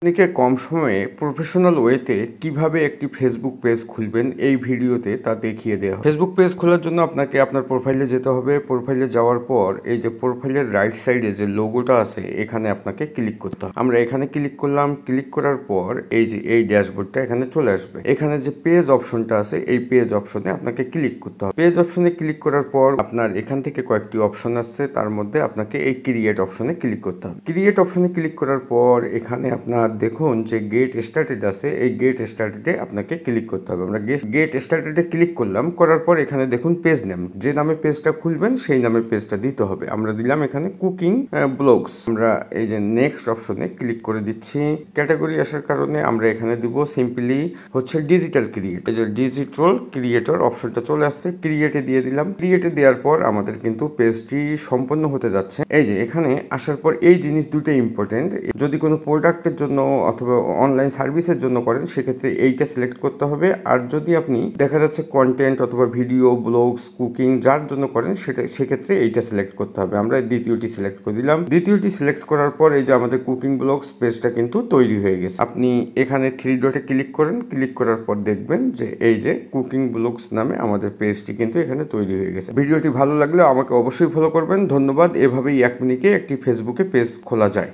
আপনি কম সময়ে প্রফেশনাল ওয়েতে কিভাবে একটি ফেসবুক পেজ খুলবেন এই ভিডিওতে তা দেখিয়ে দেওয়া হবে। ফেসবুক পেজ খোলার জন্য আপনাকে আপনার প্রোফাইলে যেতে হবে। প্রোফাইলে যাওয়ার পর এই যে প্রোফাইলের রাইট সাইডে যে লোগোটা আছে এখানে আপনাকে ক্লিক করতে হবে। আমরা এখানে ক্লিক করলাম। ক্লিক করার পর এই যে এই ড্যাশবোর্ডটা এখানে চলে আসবে। এখানে যে পেজ অপশনটা আছে এই পেজ অপশনে আপনাকে ক্লিক করতে হবে। পেজ অপশনে ক্লিক করার পর আপনার এখান থেকে কয়েকটি অপশন আসছে, তার মধ্যে আপনাকে এই ক্রিয়েট অপশনে ক্লিক করতে হবে। ক্রিয়েট অপশনে ক্লিক করার পর এখানে আপনার দেখুন যে গেট স্টার্টেড আছে, এই গেট স্টার্টেডে আপনাকে ক্লিক করতে হবে। আমরা গেট স্টার্টেডে ক্লিক করলাম। করার পর এখানে দেখুন পেজ নেম, যে নামে পেজটা খুলবেন সেই নামে পেজটা দিতে হবে। আমরা দিলাম এখানে কুকিং ব্লগস। আমরা এই যে নেক্সট অপশনে ক্লিক করে দিচ্ছি। ক্যাটাগরি আসার কারণে আমরা এখানে দিব সিম্পলি হচ্ছে ডিজিটাল ক্রিয়েট। এই যে ডিজিটাল ক্রিয়েটর অপশনটা চলে আসছে, ক্রিয়েটে দিয়ে দিলাম। ক্রিয়েটে দেওয়ার পর আমাদের কিন্তু পেজটি সম্পন্ন হতে যাচ্ছে। এই যে এখানে আসার পর এই জিনিস দুটো ইম্পর্টেন্ট। যদি কোনো প্রোডাক্টের জন্য অথবা অনলাইন সার্ভিসের জন্য করেন সেক্ষেত্রে এইটা সিলেক্ট করতে হবে। আর যদি আপনি দেখা যাচ্ছে কন্টেন্ট অথবা ভিডিও ব্লগস কুকিং যার জন্য করেন সেক্ষেত্রে এইটা সিলেক্ট করতে হবে। আমরা দ্বিতীয়টি সিলেক্ট করে দিলাম। দ্বিতীয়টি সিলেক্ট করার পর এই যে আমাদের কুকিং ব্লগস পেজটা কিন্তু তৈরি হয়ে গেছে। আপনি এখানে 3 ডটে ক্লিক করেন। ক্লিক করার পর দেখবেন যে এই যে কুকিং ব্লগস নামে আমাদের পেজটি কিন্তু এখানে তৈরি হয়ে গেছে। ভিডিওটি ভালো লাগলে আমাকে অবশ্যই ফলো করবেন। ধন্যবাদ। এভাবেই 1 মিনিটে একটি ফেসবুকে পেজ খোলা যায়।